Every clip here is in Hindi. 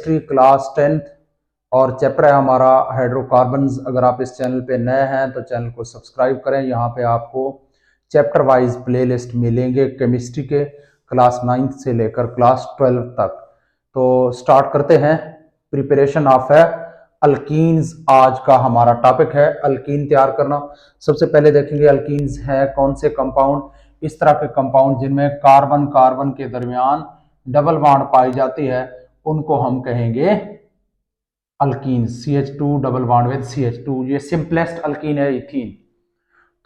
केमिस्ट्री क्लास 10th और चैप्टर है हमारा हाइड्रोकार्बन्स। अगर आप इस चैनल पे नए हैं तो चैनल को सब्सक्राइब करें। यहाँ पे आपको चैप्टर वाइज प्लेलिस्ट मिलेंगे केमिस्ट्री के क्लास 9th से लेकर क्लास 12 तक। तो स्टार्ट करते हैं। प्रिपरेशन ऑफ है अल्कीन्स आज का हमारा टॉपिक है, अल्कीन तैयार करना। सबसे पहले देखेंगे अल्कीन्स हैं कौन से कंपाउंड। इस तरह के कंपाउंड जिनमें कार्बन कार्बन के दरमियान डबल बॉन्ड पाई जाती है उनको हम कहेंगे alkyne. CH2 double bond with CH2, ये सिंपलेस्ट अल्कीन है इथीन।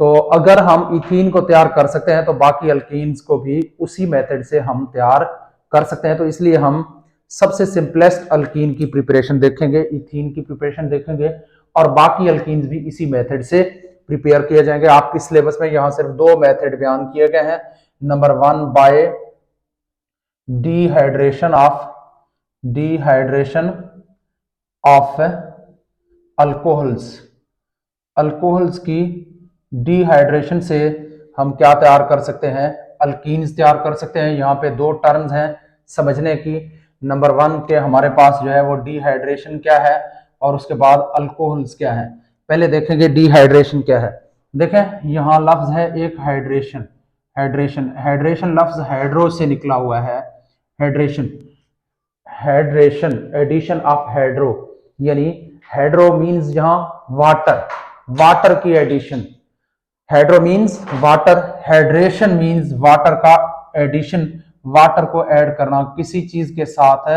तो अगर हम इथीन को तैयार कर सकते हैं तो बाकी अल्कीन्स को भी उसी मेथड से हम तैयार कर सकते हैं। तो इसलिए हम सबसे सिंपलेस्ट अल्कीन की प्रिपरेशन देखेंगे, इथीन की प्रिपरेशन देखेंगे और बाकी अल्कीन्स भी इसी मेथड से प्रिपेयर किए जाएंगे। आपकी सिलेबस में यहां सिर्फ दो मेथड बयान किए गए हैं। Number 1 bye dehydration of alcohols की डिहाइड्रेशन से हम क्या तैयार कर सकते हैं, अल्कीन्स तैयार कर सकते हैं। यहाँ पे दो टर्म्स हैं समझने की। नंबर 1 के हमारे पास जो है वो डिहाइड्रेशन क्या है और उसके बाद अल्कोहल्स क्या है। पहले देखेंगे डिहाइड्रेशन क्या है। देखें यहाँ लफ्ज है एक हाइड्रेशन, हाइड्रेशन लफ्ज हाइड्रो से निकला हुआ है। हाइड्रेशन एडिशन ऑफ हाइड्रो, यानी हाइड्रो मीन्स जहां वाटर की addition. Hydro means water, hydration means water का एडिशन, वाटर को ऐड करना, किसी चीज के साथ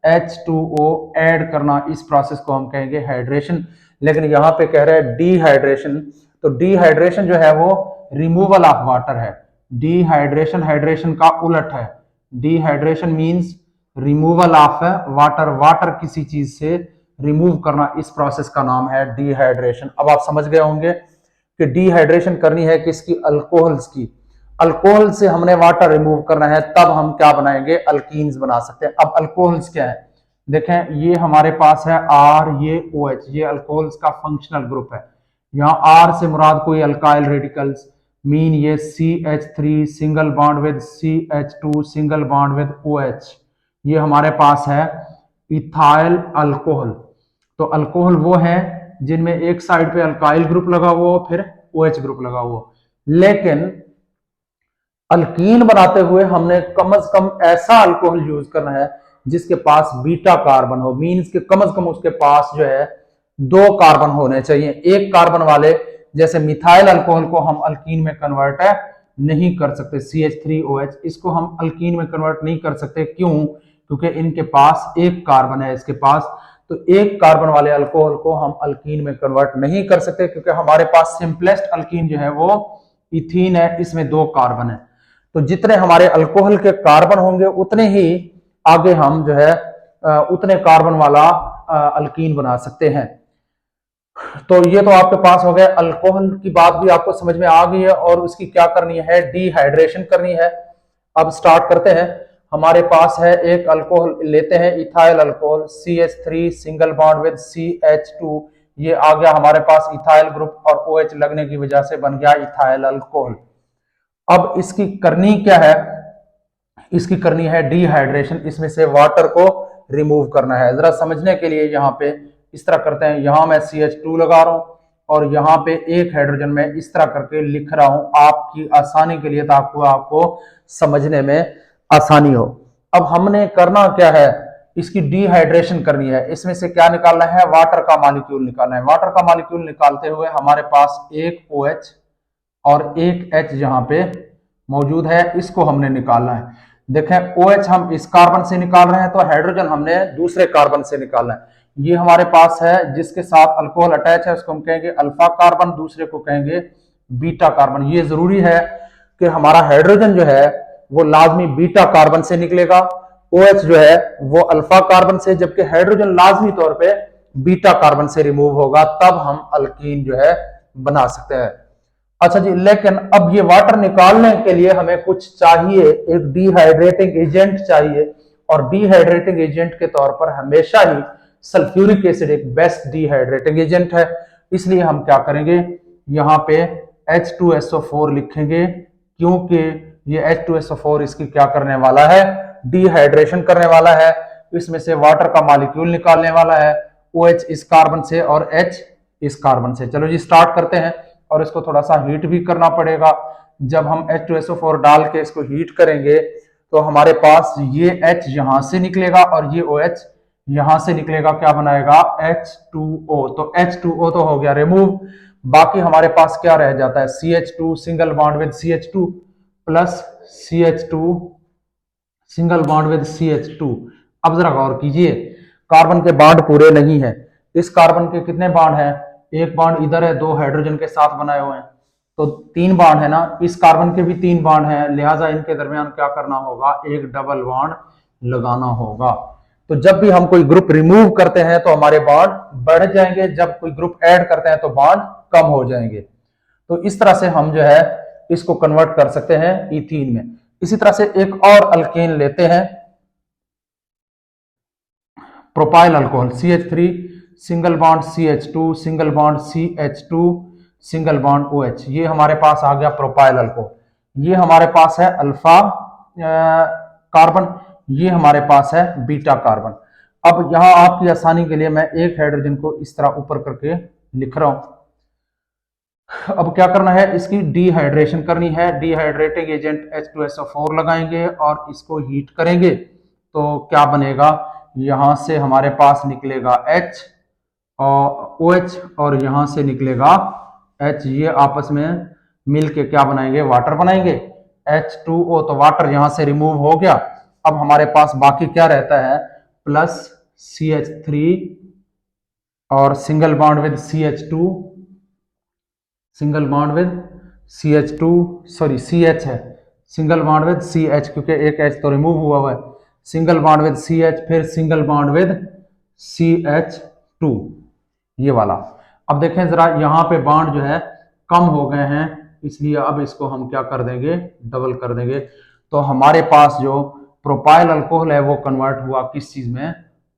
H2O ऐड करना, इस प्रोसेस को हम कहेंगे हाइड्रेशन। लेकिन यहाँ पे कह रहे हैं डिहाइड्रेशन, तो डिहाइड्रेशन जो है वो रिमूवल ऑफ वाटर है। डिहाइड्रेशन हाइड्रेशन का उलट है। Dehydration means removal of water किसी चीज से रिमूव करना, इस प्रोसेस का नाम है डिहाइड्रेशन। अब आप समझ गए होंगे कि डिहाइड्रेशन करनी है किसकी, अल्कोहल्स की। अल्कोहल से हमने वाटर रिमूव करना है, तब हम क्या बनाएंगे, अल्कीन्स बना सकते हैं। अब अल्कोहल्स क्या है, देखें ये हमारे पास है R, ये OH, ये अल्कोहल्स का फंक्शनल ग्रुप है। यहाँ R से मुराद कोई अल्काइल रेडिकल्स, मीन ये CH3 single bond with CH2 single bond with OH, ये हमारे पास है इथाइल अल्कोहल। तो अल्कोहल वो है जिनमें एक साइड पे अल्काइल ग्रुप लगा हुआ हो फिर OH ग्रुप लगा हुआ हो। लेकिन अल्कीन बनाते हुए हमने कम से कम ऐसा अल्कोहल यूज करना है जिसके पास बीटा कार्बन हो, मीन्स के कम से कम उसके पास जो है 2 कार्बन होने चाहिए। एक कार्बन वाले जैसे मिथाइल अल्कोहल को हम अल्कीन में कन्वर्ट नहीं कर सकते, CH3OH, इसको हम अल्कीन में कन्वर्ट नहीं कर सकते। क्यों? क्योंकि इनके पास एक कार्बन है, इसके पास, तो एक कार्बन वाले अल्कोहल को हम अल्कीन में कन्वर्ट नहीं कर सकते क्योंकि हमारे पास सिंपलेस्ट अल्कीन जो है वो इथीन है, इसमें 2 कार्बन है। तो जितने हमारे अल्कोहल के कार्बन होंगे उतने ही आगे हम जो है उतने कार्बन वाला अल्कीन बना सकते हैं। तो ये तो आपके पास हो गया, अल्कोहल की बात भी आपको समझ में आ गई है और उसकी क्या करनी है, डिहाइड्रेशन करनी है। अब स्टार्ट करते हैं। हमारे पास है एक अल्कोहल लेते हैं, ethyl alcohol, CH3 single bond with CH2, ये आ गया हमारे पास इथाइल ग्रुप और OH लगने की वजह से बन गया इथाइल अल्कोहल। अब इसकी करनी क्या है, इसकी करनी है डिहाइड्रेशन, इसमें से वाटर को रिमूव करना है। जरा समझने के लिए यहाँ पे इस तरह करते हैं, यहां मैं CH2 लगा रहा हूं और यहाँ पे एक हाइड्रोजन में इस तरह करके लिख रहा हूं आपकी आसानी के लिए, ताकि आपको समझने में आसानी हो। अब हमने करना क्या है, इसकी डिहाइड्रेशन करनी है। इसमें से क्या निकालना है, वाटर का मॉलिक्यूल निकालना है। वाटर का मॉलिक्यूल निकालते हुए हमारे पास एक OH और एक H जहां पे मौजूद है, इसको हमने निकालना है। देखें OH हम इस कार्बन से निकाल रहे हैं तो हाइड्रोजन हमने दूसरे कार्बन से निकालना है। ये हमारे पास है जिसके साथ अल्कोहल अटैच है, उसको हम कहेंगे अल्फा कार्बन, दूसरे को कहेंगे बीटा कार्बन। ये जरूरी है कि हमारा हाइड्रोजन जो है वो लाजमी बीटा कार्बन से निकलेगा, OH जो है वो अल्फा कार्बन से, जबकि हाइड्रोजन लाजमी तौर पे बीटा कार्बन से रिमूव होगा, तब हम अल्कीन जो है बना सकते हैं। अच्छा जी, लेकिन अब ये वाटर निकालने के लिए हमें कुछ चाहिए, एक डिहाइड्रेटिंग एजेंट चाहिए, और डिहाइड्रेटिंग एजेंट के तौर पर हमेशा ही सल्फ्यूरिक एसिड एक बेस्ट डिहाइड्रेटिंग एजेंट है। इसलिए हम क्या करेंगे, यहाँ पे H2SO4 लिखेंगे, क्योंकि ये H2SO4 इसकी क्या करने वाला है, डिहाइड्रेशन करने वाला है। इसमें से वाटर का मॉलिक्यूल निकालने वाला है, OH इस कार्बन से और H इस कार्बन से। चलो जी स्टार्ट करते हैं, और इसको थोड़ा सा हीट भी करना पड़ेगा। जब हम H2SO4 डाल के इसको हीट करेंगे तो हमारे पास ये H यहां से निकलेगा और ये OH यहां से निकलेगा, क्या बनाएगा H2O। तो H2O तो हो गया रिमूव, बाकी हमारे पास क्या रह जाता है CH2 single bond with CH2 plus CH2 single bond with CH2। अब जरा गौर कीजिए, कार्बन के बॉन्ड पूरे नहीं है। इस कार्बन के कितने बॉन्ड हैं, एक बॉन्ड इधर है, दो हाइड्रोजन के साथ बनाए हुए हैं, तो 3 बॉन्ड है ना। इस कार्बन के भी 3 बॉन्ड हैं, लिहाजा इनके दरमियान क्या करना होगा, एक डबल बॉन्ड लगाना होगा। तो जब भी हम कोई ग्रुप रिमूव करते हैं तो हमारे बॉन्ड बढ़ जाएंगे, जब कोई ग्रुप ऐड करते हैं तो बॉन्ड कम हो जाएंगे। तो इस तरह से हम जो है इसको कन्वर्ट कर सकते हैं इथीन में। इसी तरह से एक और अल्केन लेते हैं, propyl alcohol, CH3 single bond CH2 single bond CH2 single bond OH। ये हमारे पास आ गया प्रोपाइल अल्कोहल। ये हमारे पास है अल्फा कार्बन, ये हमारे पास है बीटा कार्बन। अब यहां आपकी आसानी के लिए मैं एक हाइड्रोजन को इस तरह ऊपर करके लिख रहा हूं। अब क्या करना है, इसकी डिहाइड्रेशन करनी है। डिहाइड्रेटिंग एजेंट H2SO4 लगाएंगे और इसको हीट करेंगे तो क्या बनेगा, यहां से हमारे पास निकलेगा H और OH और यहां से निकलेगा H। ये आपस में मिलके क्या बनाएंगे, वाटर बनाएंगे, H2O। तो वाटर यहां से रिमूव हो गया। अब हमारे पास बाकी क्या रहता है, प्लस CH3 और single bond with CH2 single bond with CH2 sorry CH है, सिंगल बॉन्ड विद CH क्योंकि एक H तो रिमूव हुआ है, सिंगल बॉन्ड विद CH, फिर सिंगल बॉन्ड विद CH2, ये वाला। अब देखें जरा, यहां पे बॉन्ड जो है कम हो गए हैं, इसलिए अब इसको हम क्या कर देंगे, डबल कर देंगे। तो हमारे पास जो प्रोपाइल अल्कोहल है वो कन्वर्ट हुआ किस चीज में,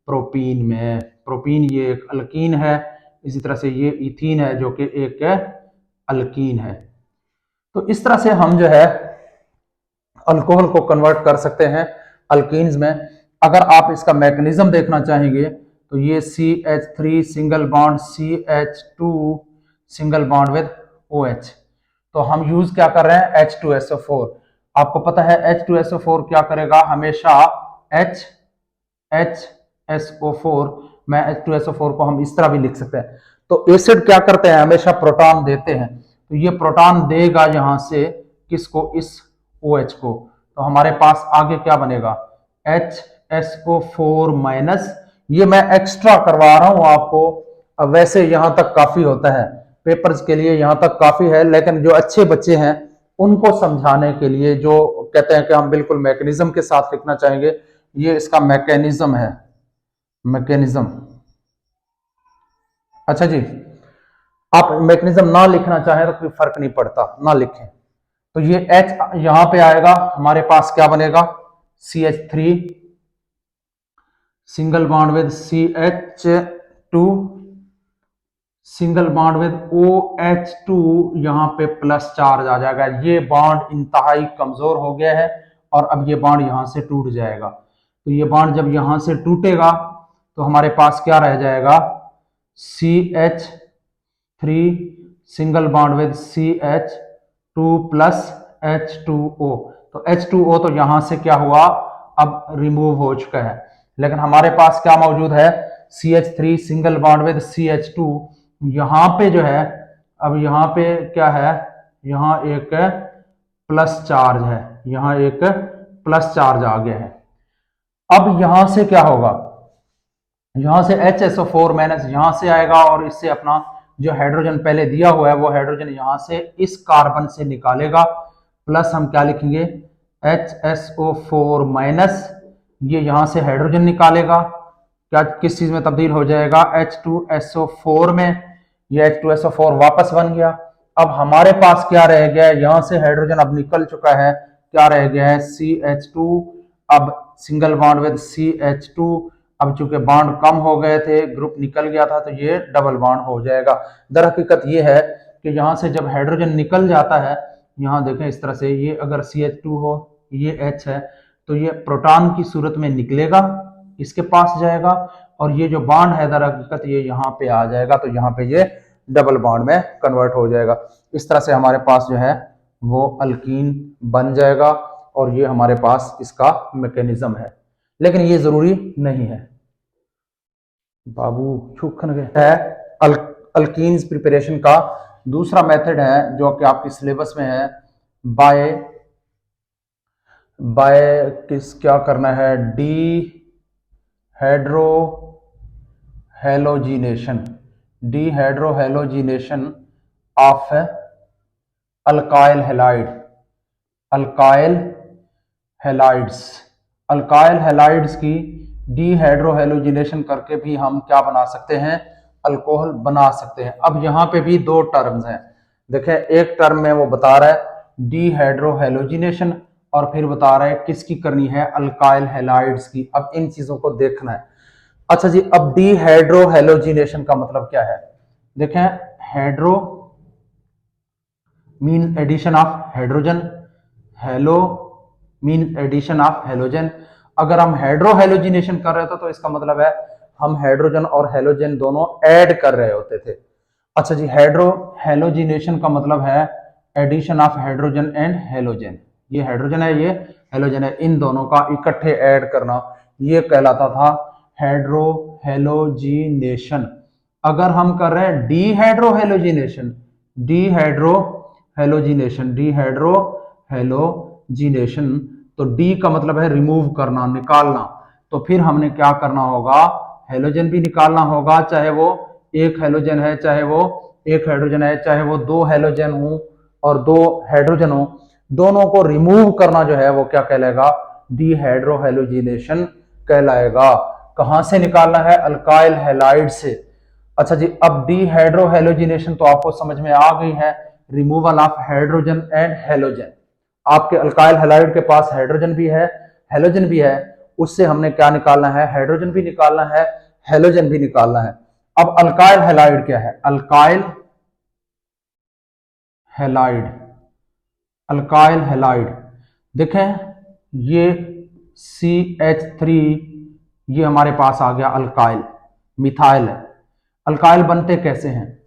प्रोपीन में। प्रोपीन ये एक अल्कीन है, इसी तरह से ये इथीन है जो कि एक अल्कीन है। तो इस तरह से हम जो है अल्कोहल को कन्वर्ट कर सकते हैं अल्कीन्स में। अगर आप इसका मैकेनिज्म देखना चाहेंगे तो ये CH3 single bond CH2 single bond with OH। तो हम यूज क्या कर रहे हैं, H2SO4। आपको पता है H2SO4 क्या करेगा, हमेशा HSO4 में H2SO4 को हम इस तरह भी लिख सकते हैं। तो एसिड क्या करते हैं, हमेशा प्रोटॉन देते हैं, तो ये प्रोटॉन देगा यहां से किसको, इस OH को। तो हमारे पास आगे क्या बनेगा, HSO4 माइनस। ये मैं एक्स्ट्रा करवा रहा हूं आपको, अब वैसे यहां तक काफी होता है, पेपर्स के लिए यहां तक काफी है, लेकिन जो अच्छे बच्चे हैं उनको समझाने के लिए, जो कहते हैं कि हम बिल्कुल मैकेनिज्म के साथ लिखना चाहेंगे, ये इसका मैकेनिज्म है, मैकेनिज्म। अच्छा जी, आप मैकेनिज्म ना लिखना चाहें तो कोई फर्क नहीं पड़ता, ना लिखें। तो ये H यहां पे आएगा, हमारे पास क्या बनेगा, CH3 single bond with CH2 single bond with OH2, यहां पे प्लस चार्ज आ जाएगा। ये बॉन्ड इंतहाई कमजोर हो गया है और अब ये बॉन्ड यहां से टूट जाएगा। तो ये बॉन्ड जब यहां से टूटेगा तो हमारे पास क्या रह जाएगा, CH3 single bond with CH2 plus H2O। तो H2O तो यहां से क्या हुआ, अब रिमूव हो चुका है, लेकिन हमारे पास क्या मौजूद है, CH3 single bond with CH2। यहां पे जो है, अब यहां पे क्या है, यहां एक प्लस चार्ज है, यहां एक प्लस चार्ज आ गया है। अब यहां से क्या होगा, यहां से HSO4 माइनस यहां से आएगा और इससे अपना जो हाइड्रोजन पहले दिया हुआ है वो हाइड्रोजन यहां से इस कार्बन से निकालेगा, प्लस हम क्या लिखेंगे, HSO4 माइनस, ये यहां से हाइड्रोजन निकालेगा, क्या किस चीज में तब्दील हो जाएगा, H2SO4 में। ये H2SO4 वापस बन गया। अब हमारे पास क्या रह गया है, यहां से हाइड्रोजन अब निकल चुका है, क्या रह गया है, CH2, अब सिंगल बॉन्ड विद CH2। अब चूंकि बॉन्ड कम हो गए थे, ग्रुप निकल गया था, तो ये डबल बॉन्ड हो जाएगा। दर हकीकत ये है कि यहां से जब हाइड्रोजन निकल जाता है, यहां देखें इस तरह से, ये अगर CH2 हो, ये H है, तो ये प्रोटॉन की सूरत में निकलेगा इसके पास जाएगा और ये जो बॉन्ड है दर हकीकत ये यहाँ पे आ जाएगा, तो यहाँ पे ये डबल बॉन्ड में कन्वर्ट हो जाएगा। इस तरह से हमारे पास जो है वो अल्कीन बन जाएगा और ये हमारे पास इसका मैकेनिज्म है, लेकिन ये जरूरी नहीं है। बाबू छुखन है अल्कीन्स प्रिपरेशन का दूसरा मेथड है जो कि आपके सिलेबस में है, बाय क्या करना है, dehydrohalogenation of alkyl halides की डीहाइड्रोहेलोजिनेशन करके भी हम क्या बना सकते हैं, अल्कोहल बना सकते हैं। अब यहाँ पे भी दो टर्म्स हैं, देखें एक टर्म में वो बता रहा है डीहाइड्रोहेलोजिनेशन और फिर बता रहा है किसकी करनी है, अल्काइल हैलाइड्स की। अब इन चीजों को देखना है। अच्छा जी, अब डीहाइड्रोहेलोजिनेशन का मतलब क्या है, देखें hydro mean addition of hydrogen, halo mean addition of halogen. अगर हम हाइड्रोहेलोजिनेशन कर रहे थे तो इसका मतलब है हम हाइड्रोजन और हेलोजन दोनों ऐड कर रहे होते थे। अच्छा जी, हाइड्रोहेलोजिनेशन का मतलब है addition of hydrogen and halogen. ये हाइड्रोजन है, ये हेलोजन है, इन दोनों का इकट्ठे ऐड करना, ये कहलाता था हाइड्रोहेलोजिनेशन। अगर हम कर रहे हैं डीहाइड्रोहेलोजिनेशन, तो डी का मतलब है रिमूव करना, निकालना। तो फिर हमने क्या करना होगा, हेलोजन भी निकालना होगा, चाहे वो एक हेलोजन है, चाहे वो एक हाइड्रोजन है, चाहे वो दो हेलोजन हो और दो हाइड्रोजन हो, दोनों को रिमूव करना जो है वो क्या कहलाएगा, डीहाइड्रोहेलोजिनेशन कहलाएगा। कहां से निकालना है, अल्काइल हैलाइड से। अच्छा जी, अब डीहाइड्रोहेलोजिनेशन तो आपको समझ में आ गई है, removal of hydrogen and halogen. आपके अल्काइल हैलाइड के पास हाइड्रोजन भी है, हेलोजन भी है, उससे हमने क्या निकालना है, हाइड्रोजन भी निकालना है, हेलोजन भी निकालना है। अब अल्काइल हैलाइड क्या है, अल्काइल हैलाइड देखें, ये CH3 ये हमारे पास आ गया अल्काइल, मिथाइल है। अल्काइल बनते कैसे हैं,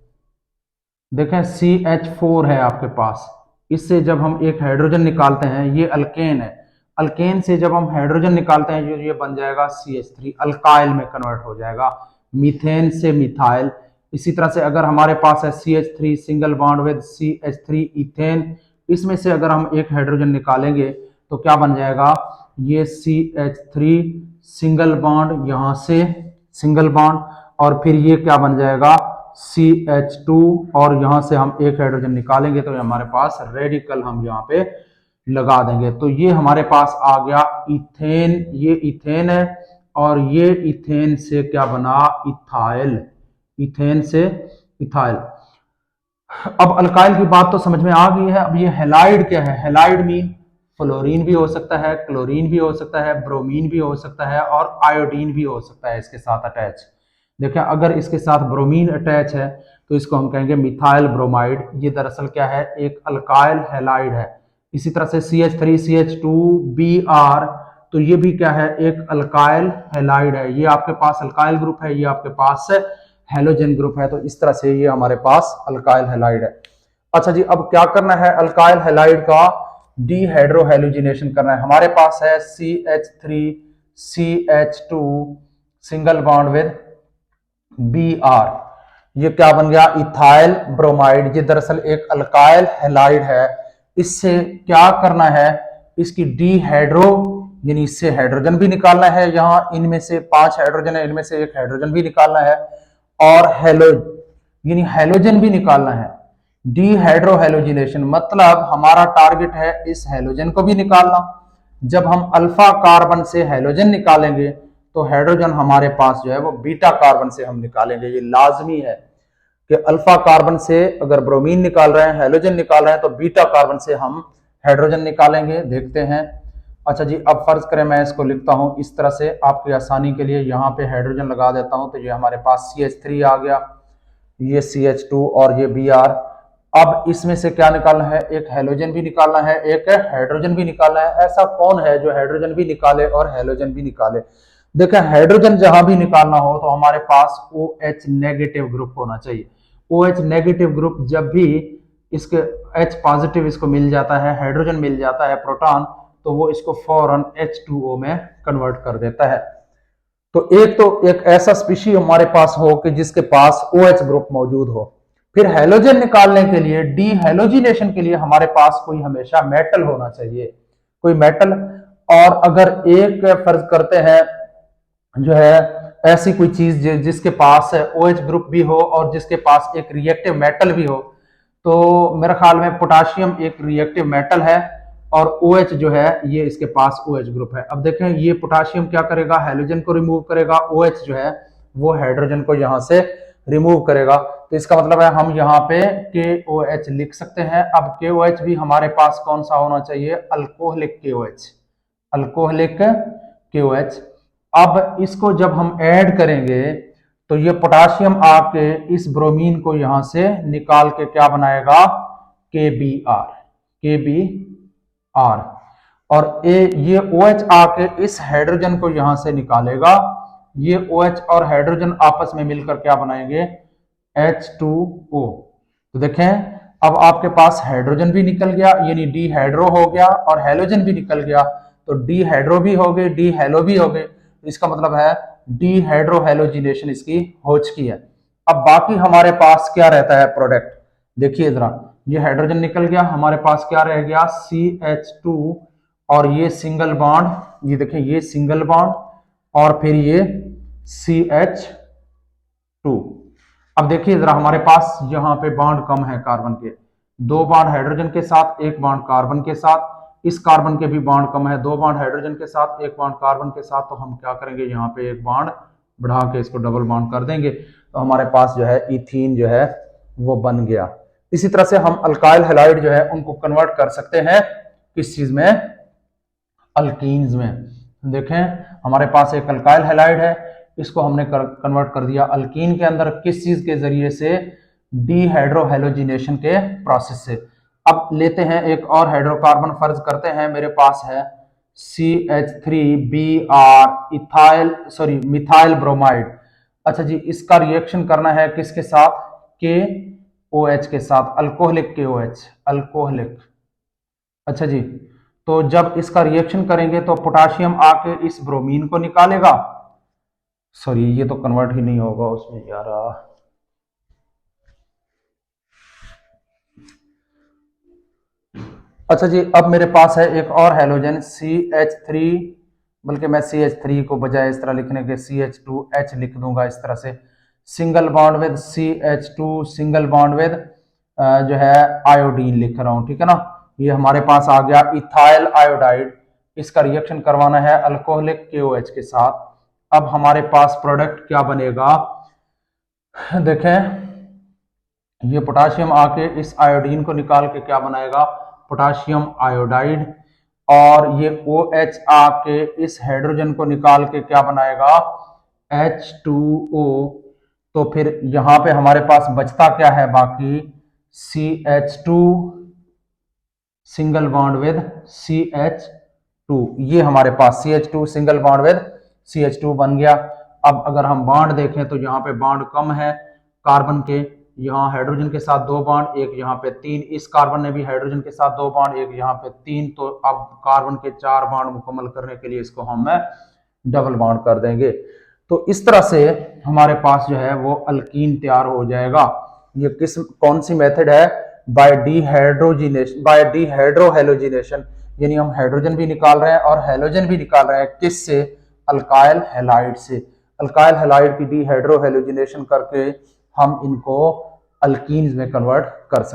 देखें CH4 है आपके पास, इससे जब हम एक हाइड्रोजन निकालते हैं, ये अल्केन है, अल्केन से जब हम हाइड्रोजन निकालते हैं ये बन जाएगा CH3, अल्काइल में कन्वर्ट हो जाएगा, मीथेन से मिथाइल। इसी तरह से अगर हमारे पास है CH3 single bond with CH3 ethane, इसमें से अगर हम एक हाइड्रोजन निकालेंगे तो क्या बन जाएगा, ये CH3 सिंगल बॉन्ड, यहां से सिंगल बॉन्ड, और फिर ये क्या बन जाएगा CH2, और यहां से हम एक हाइड्रोजन निकालेंगे तो हमारे पास रेडिकल हम यहाँ पे लगा देंगे, तो ये हमारे पास आ गया इथेन। ये इथेन है और ये इथेन से क्या बना, इथाइल, इथेन से इथाइल। अब अल्काइल की बात तो समझ में आ गई है। अब ये हैलाइड क्या है, हैलाइड मीन फ्लोरीन भी हो सकता है, क्लोरीन भी हो सकता है, ब्रोमीन भी हो सकता है और आयोडीन भी हो सकता है इसके साथ अटैच। देखिए अगर इसके साथ ब्रोमीन अटैच है तो इसको हम कहेंगे मिथाइल ब्रोमाइड। ये दरअसल क्या है, एक अल्काइल हैलाइड है। इसी तरह से CH3 CH2 Br, तो ये भी क्या है, एक अल्काइल हैलाइड है। ये आपके पास अल्काइल ग्रुप है, ये आपके पास हेलोजन ग्रुप है, तो इस तरह से ये हमारे पास अल्काइल हैलाइड है। अच्छा जी, अब क्या करना है, अल्काइल हैलाइड का डीहाइड्रोहेलोजिनेशन करना है। हमारे पास है CH3 CH2 single bond with Br, ये क्या बन गया, इथाइल ब्रोमाइड। ये दरअसल एक अल्काइल हैलाइड है। इससे क्या करना है, इसकी डीहाइड्रो यानी इससे हाइड्रोजन भी निकालना है, यहाँ इनमें से 5 हाइड्रोजन है, इनमें से एक हाइड्रोजन भी निकालना है, और यानी हेलोजन भी निकालना है। डीहाइड्रोहेलोजिनेशन मतलब हमारा टारगेट है इस हेलोजन को भी निकालना। जब हम अल्फा कार्बन से हेलोजन निकालेंगे तो हाइड्रोजन हमारे पास जो है वो बीटा कार्बन से हम निकालेंगे। ये लाजमी है कि अल्फा कार्बन से अगर ब्रोमीन निकाल रहे हैं, हेलोजन निकाल रहे हैं, तो बीटा कार्बन से हम हाइड्रोजन निकालेंगे। देखते हैं। अच्छा जी, अब फर्ज करें मैं इसको लिखता हूं इस तरह से आपकी आसानी के लिए, यहाँ पे हाइड्रोजन लगा देता हूं, तो ये हमारे पास CH3 आ गया, ये CH2 और ये Br। अब इसमें से क्या निकालना है, एक हेलोजन भी निकालना है, एक हाइड्रोजन भी निकालना है। ऐसा कौन है जो हाइड्रोजन भी निकाले और हेलोजन भी निकाले, देखिए हाइड्रोजन जहां भी निकालना हो तो हमारे पास OH नेगेटिव ग्रुप होना चाहिए। OH नेगेटिव ग्रुप जब भी इसके H पॉजिटिव इसको मिल जाता है, हाइड्रोजन मिल जाता है प्रोटॉन, तो वो इसको फौरन H2O में कन्वर्ट कर देता है। तो एक ऐसा स्पीशी हमारे पास हो कि जिसके पास OH ग्रुप मौजूद हो। फिर हैलोजन निकालने के लिए, डी हैलोजिनेशन के लिए हमारे पास कोई हमेशा मेटल होना चाहिए, कोई मेटल। और अगर एक फर्ज करते हैं जो है ऐसी कोई चीज जिसके पास OH ग्रुप भी हो और जिसके पास एक रिएक्टिव मेटल भी हो, तो मेरे ख्याल में पोटाशियम एक रिएक्टिव मेटल है और OH जो है ये इसके पास OH ग्रुप है। अब देखें ये पोटाशियम क्या करेगा, हैलोजन को रिमूव करेगा, OH जो है वो हाइड्रोजन को यहां से रिमूव करेगा। तो इसका मतलब है हम यहाँ पे KOH लिख सकते हैं। अब KOH भी हमारे पास कौन सा होना चाहिए, अल्कोहलिक KOH, अल्कोहलिक KOH। अब इसको जब हम ऐड करेंगे तो ये पोटाशियम आके इस ब्रोमीन को यहां से निकाल के क्या बनाएगा, KBr, KBr। और ये OH आके इस हाइड्रोजन को यहां से निकालेगा। ये OH और हाइड्रोजन आपस में मिलकर क्या बनाएंगे, H2O। तो देखें अब आपके पास हाइड्रोजन भी निकल गया, यानी डी हाइड्रो हो गया, और हैलोजन भी निकल गया। तो डी हाइड्रो भी हो गए, डी हेलो भी हो गए। इसका मतलब है डी हाइड्रो हैलोजिनेशन इसकी हो चुकी है। अब बाकी हमारे पास क्या रहता है प्रोडक्ट, देखिए जरा, ये हाइड्रोजन निकल गया, हमारे पास क्या रह गया, CH2 और ये सिंगल बॉन्ड, ये देखिए ये सिंगल बॉन्ड और फिर ये CH2। अब देखिए जरा हमारे पास यहाँ पे बॉन्ड कम है कार्बन के, 2 बॉन्ड हाइड्रोजन के साथ, 1 बॉन्ड कार्बन के साथ। इस कार्बन के भी बॉन्ड कम है, 2 बॉन्ड हाइड्रोजन के साथ, 1 बॉन्ड कार्बन के साथ। तो हम क्या करेंगे, यहाँ पे 1 बॉन्ड बढ़ा के इसको डबल बॉन्ड कर देंगे, तो हमारे पास जो है इथीन जो है वो बन गया। इसी तरह से हम अल्काइल हैलाइड जो है उनको कन्वर्ट कर सकते हैं किस चीज में, अल्कीन्स में। देखें हमारे पास एक अल्काइल हैलाइड है, इसको हमने कन्वर्ट कर दिया अल्कीन के अंदर, किस चीज के जरिए से, डीहाइड्रोहैलोजिनेशन के प्रोसेस से। अब लेते हैं एक और हाइड्रोकार्बन, फर्ज करते हैं मेरे पास है CH3Br मिथाइल ब्रोमाइड। अच्छा जी, इसका रिएक्शन करना है किसके साथ, KOH के साथ, अल्कोहलिक KOH, अल्कोहलिक। अच्छा जी, तो जब इसका रिएक्शन करेंगे तो पोटाशियम आके इस ब्रोमीन को निकालेगा, सॉरी ये तो कन्वर्ट ही नहीं होगा उसमें यार। अच्छा जी, अब मेरे पास है एक और हैलोजन CH3, बल्कि मैं CH3 को बजाय इस तरह लिखने के CH2H लिख दूंगा इस तरह से, single bond with CH2, single bond with जो है आयोडीन लिख रहा हूं, ठीक है ना। ये हमारे पास आ गया इथाइल आयोडाइड। इसका रिएक्शन करवाना है अल्कोहलिक KOH के साथ। अब हमारे पास प्रोडक्ट क्या बनेगा, देखें ये पोटाशियम आके इस आयोडीन को निकाल के क्या बनाएगा, पोटाशियम आयोडाइड। और ये OH आके इस हाइड्रोजन को निकाल के क्या बनाएगा, H2O। तो फिर यहां पे हमारे पास बचता क्या है बाकी, CH2 single bond with CH2। ये हमारे पास CH2 single bond with CH2 बन गया। अब अगर हम बॉन्ड देखें तो यहाँ पे बॉन्ड कम है कार्बन के, यहाँ हाइड्रोजन के साथ 2 बॉन्ड, एक यहाँ पे 3, इस कार्बन ने भी हाइड्रोजन के साथ 2 बॉन्ड, एक यहाँ पे 3। तो अब कार्बन के 4 बॉन्ड मुकम्मल करने के लिए इसको हम डबल बॉन्ड कर देंगे। तो इस तरह से हमारे पास जो है वो अल्कीन तैयार हो जाएगा। ये कौन सी मेथड है, बाय डीहाइड्रोजिनेशन, बाय डीहाइड्रोहैलोजिनेशन, यानी हम हाइड्रोजन भी निकाल रहे हैं और हैलोजन भी निकाल रहे हैं, किससे, अल्काइल हैलाइड से। अल्काइल हैलाइड की डीहाइड्रोहैलोजिनेशन करके हम इनको अल्कीन्स में कन्वर्ट कर सकते हैं।